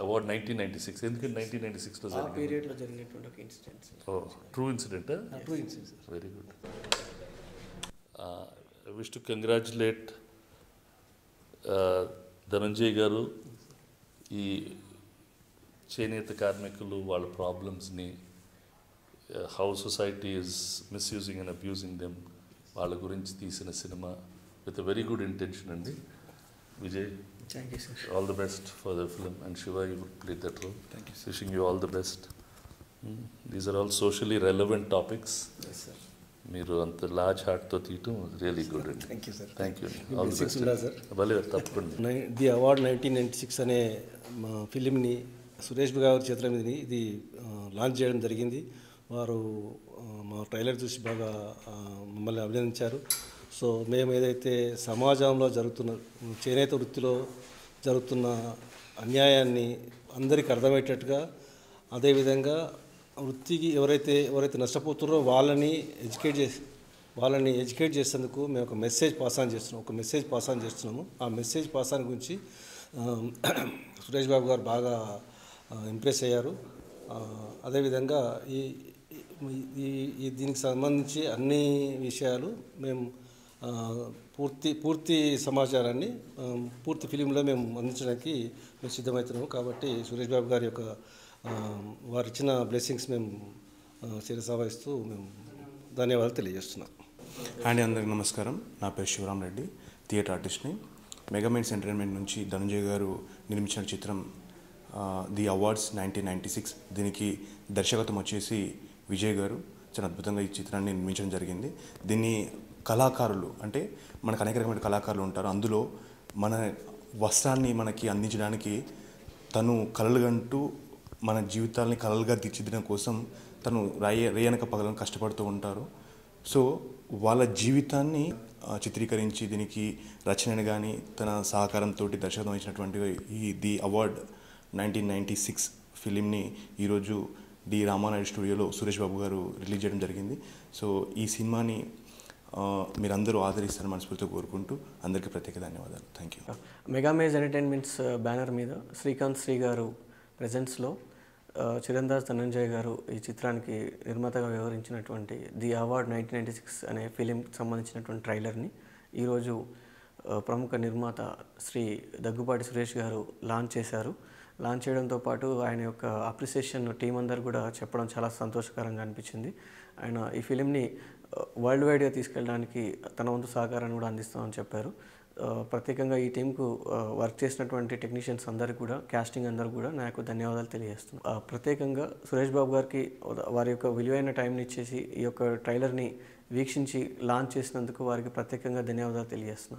Award 1996. ఎందుకంటే 1996లో ఆ పీరియడ్లో జరిగినటువంటి ఒక incident. True incident. True incident. Very good. I wish to congratulate Dhananjay garu. ఈ చేనేత కార్మికులు వాళ్ళ ప్రాబ్లమ్స్ని, how society is misusing and abusing them, వాళ్ళ గురించి తీసిన cinema with very good intention అండి. Vijay, thank you sir. all the best for the film, and Shiva, you played that role. Thank you, sir. Wishing you all the best. These are all socially relevant topics. Yes, sir. మీరు అంత large హార్ట్తో తీయటం really good అండి. Thank you sir. Thank you. All the best sir. భలే, తప్పకుండా. The award 1996 అనే మా ఫిలింని సురేష్ గారి చేతుల మీద ఇది లాంచ్ చేయడం జరిగింది. వారు మా ట్రైలర్ చూసి బాగా మమ్మల్ని అభినందించారు. సో మేము ఏదైతే సమాజంలో జరుగుతున్న చేనేత వృత్తిలో జరుగుతున్న అన్యాయాన్ని అందరికీ అర్థమయ్యేటట్టుగా, అదేవిధంగా వృత్తికి ఎవరైతే నష్టపోతున్నారో వాళ్ళని ఎడ్యుకేట్ చేసేందుకు మేము ఒక మెసేజ్ పాస్ ఆన్ చేస్తున్నాము. ఆ మెసేజ్ పాస్ ఆన్ గురించి సురేష్ బాబు గారు బాగా ఇంప్రెస్ అయ్యారు. అదేవిధంగా ఈ దీనికి సంబంధించి అన్ని విషయాలు మేము పూర్తి సమాచారాన్ని పూర్తి ఫిలింలో మేము అందించడానికి మేము సిద్ధమవుతున్నాము. కాబట్టి సురేష్ బాబు గారి యొక్క వారు ఇచ్చిన బ్లెస్సింగ్స్ మేము శిరసావహిస్తూ మేము ధన్యవాదాలు తెలియజేస్తున్నాం. అండ్ అందరికీ నమస్కారం. నా పేరు శివరామ్ రెడ్డి, థియేటర్ ఆర్టిస్ట్ని. మెగామైన్స్ ఎంటర్టైన్మెంట్ నుంచి ధనంజయ్ గారు నిర్మించిన చిత్రం ది అవార్డ్స్ 1996. దీనికి దర్శకత్వం వచ్చేసి విజయ్ గారు చాలా అద్భుతంగా ఈ చిత్రాన్ని నిర్మించడం జరిగింది. దీన్ని కళాకారులు, అంటే మనకు అనేక రకమైన కళాకారులు ఉంటారు. అందులో మన వస్త్రాన్ని మనకి అందించడానికి తను కలలుగంటూ మన జీవితాలని కలలుగా తీర్చిదిద్దడం కోసం తను రేయనక పగలను కష్టపడుతూ ఉంటారు. సో వాళ్ళ జీవితాన్ని చిత్రీకరించి దీనికి రచనని కానీ తన సహకారంతో దర్శకత్వం ఇచ్చినటువంటి ఈ ది అవార్డ్ 1996 ఫిలింని ఈరోజు డి రామానాయుడు స్టూడియోలో సురేష్ బాబు గారు రిలీజ్ చేయడం జరిగింది. సో ఈ సినిమాని మీరందరూ ఆదరిస్తారని మనస్ఫూర్తిగా కోరుకుంటూ అందరికీ ప్రత్యేక ధన్యవాదాలు. Thank you. మెగామైజ్ ఎంటర్టైన్మెంట్స్ బ్యానర్ మీద శ్రీకాంత్ శ్రీ గారు ప్రెజెన్స్లో చిరందాస్ ధనంజయ్ గారు ఈ చిత్రానికి నిర్మాతగా వ్యవహరించినటువంటి ది అవార్డ్ 1996 అనే ఫిలింకి సంబంధించినటువంటి ట్రైలర్ని ఈరోజు ప్రముఖ నిర్మాత శ్రీ దగ్గుపాటి సురేష్ గారు లాంచ్ చేశారు. లాంచ్ చేయడంతో పాటు ఆయన యొక్క అప్రిసియేషన్ టీం అందరు కూడా చెప్పడం చాలా సంతోషకరంగా అనిపించింది. ఆయన ఈ ఫిలింని వరల్డ్ వైడ్గా తీసుకెళ్ళడానికి తన వంతు సహకారాన్ని కూడా అందిస్తామని చెప్పారు. ప్రత్యేకంగా ఈ టీంకు వర్క్ చేసినటువంటి టెక్నీషియన్స్ అందరికీ కూడా, కాస్టింగ్ అందరూ కూడా నాకు ధన్యవాదాలు తెలియజేస్తున్నాను. ప్రత్యేకంగా సురేష్ బాబు గారికి వారి యొక్క విలువైన టైంని ఇచ్చేసి ఈ యొక్క ట్రైలర్ని వీక్షించి లాంచ్ చేసినందుకు వారికి ప్రత్యేకంగా ధన్యవాదాలు తెలియజేస్తున్నాను.